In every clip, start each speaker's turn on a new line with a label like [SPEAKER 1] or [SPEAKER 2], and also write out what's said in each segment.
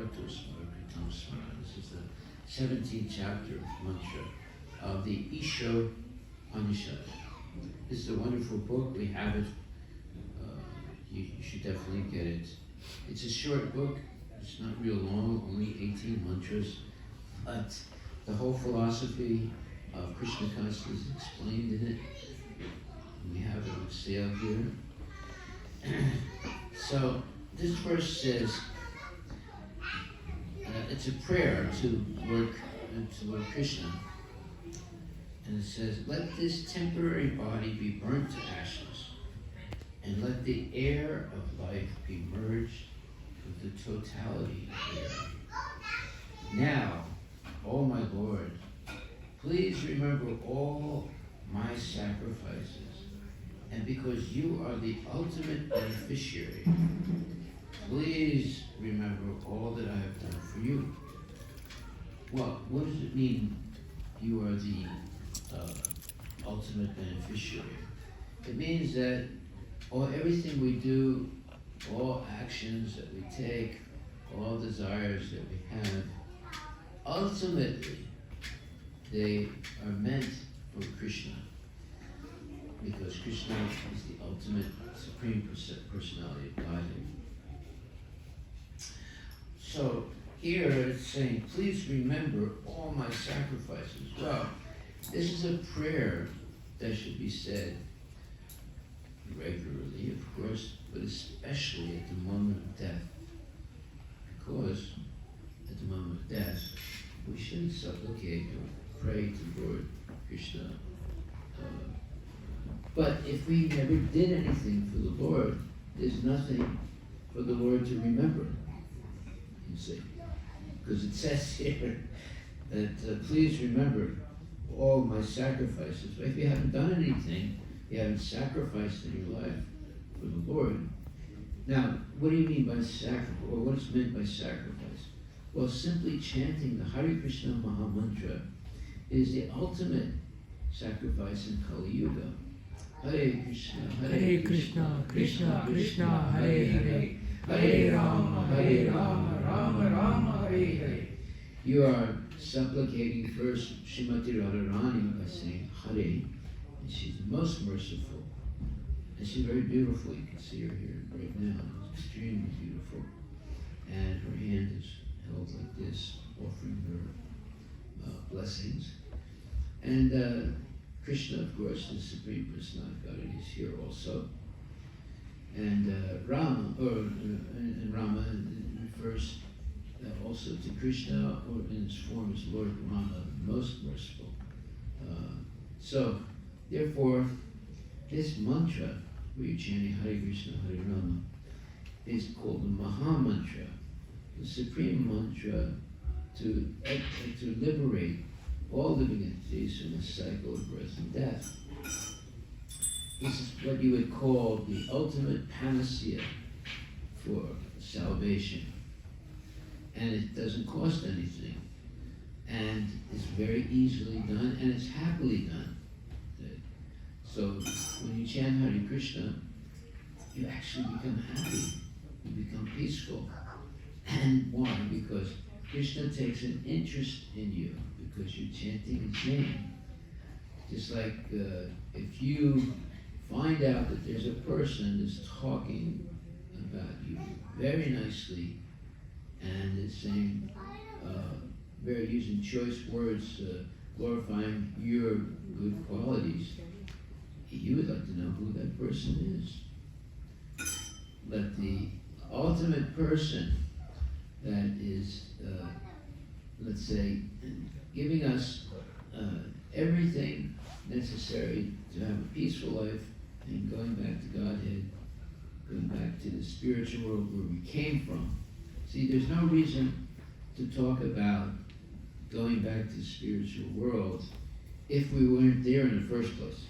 [SPEAKER 1] Kritam Smara. This is the 17th chapter of mantra of the Isopanishad. This is a wonderful book. We have it. You should definitely get it. It's a short book. It's not real long, only 18 mantras. But the whole philosophy of Krishna consciousness is explained in it. We have it on sale here. So this verse says, it's a prayer to Lord Krishna. And it says, let this temporary body be burnt to ashes, and let the air of life be merged with the totality of air. Now, O my Lord, please remember all my sacrifices, and because you are the ultimate beneficiary, please remember all that I have done for you. Well, what does it mean you are the ultimate beneficiary? It means that everything we do, all actions that we take, all desires that we have, ultimately they are meant for Krishna, because Krishna is the ultimate supreme personality of Godhead. So here it's saying, please remember all my sacrifices. Well, this is a prayer that should be said regularly, of course, but especially at the moment of death. Because at the moment of death, we shouldn't supplicate or pray to Lord Krishna. But if we never did anything for the Lord, there's nothing for the Lord to remember, you see. Because it says here that please remember all my sacrifices. If you haven't done anything, you haven't sacrificed in your life for the Lord. Now, what do you mean by sacrifice, or what is meant by sacrifice? Well, simply chanting the Hare Krishna Maha Mantra is the ultimate sacrifice in Kali Yuga. Hare Krishna,
[SPEAKER 2] Hare Krishna, Krishna Krishna, Hare Hare, Hare Rama, Rama Rama, Hare Hare.
[SPEAKER 1] You are supplicating first Srimati Radharani by saying Hare, and she's most merciful. And she's very beautiful. You can see her here right now. It's extremely beautiful. And her hand is held like this, offering her blessings. And Krishna, of course, the Supreme Personality of Godhead, is here also. And Rama refers also to Krishna, or in his form as Lord Rama, most merciful. So, therefore, this mantra, where you're chanting Hare Krishna, Hare Rama, is called the Maha Mantra, the supreme mantra to liberate all living entities from the cycle of birth and death. This is what you would call the ultimate panacea for salvation. And it doesn't cost anything. And it's very easily done, and it's happily done. So when you chant Hare Krishna, you actually become happy. You become peaceful. And why? Because Krishna takes an interest in you, because you're chanting his name. Just like if you find out that there's a person that's talking about you very nicely and is saying, very using choice words, glorifying your good qualities, you would like to know who that person is. But the ultimate person that is, let's say, giving us everything necessary to have a peaceful life and going back to Godhead, going back to the spiritual world where we came from. See, there's no reason to talk about going back to the spiritual world if we weren't there in the first place.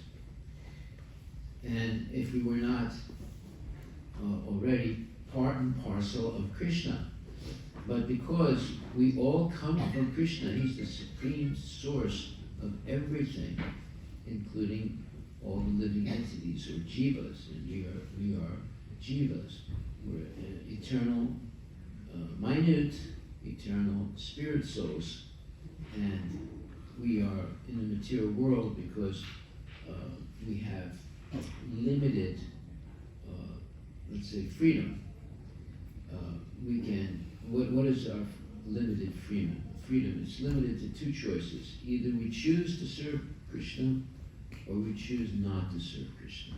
[SPEAKER 1] And if we were not already part and parcel of Krishna. But because we all come from Krishna, he's the supreme source of everything, including all the living entities, or jivas, and we are jivas. We're eternal, minute eternal spirit souls, and we are in the material world because we have limited, let's say, freedom. We can. What is our limited freedom? Freedom is limited to two choices: either we choose to serve Krishna, or we choose not to serve Krishna.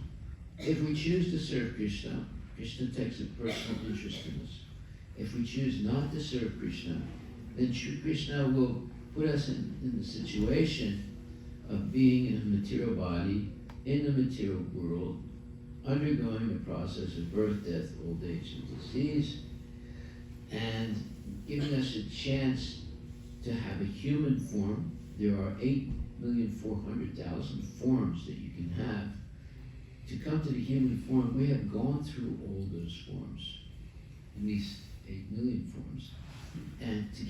[SPEAKER 1] If we choose to serve Krishna, Krishna takes a personal interest in us. If we choose not to serve Krishna, then Krishna will put us in the situation of being in a material body, in the material world, undergoing the process of birth, death, old age, and disease, and giving us a chance to have a human form. There are 8,400,000 forms that you can have. To come to the human form, we have gone through all those forms, at least 8 million forms, and to get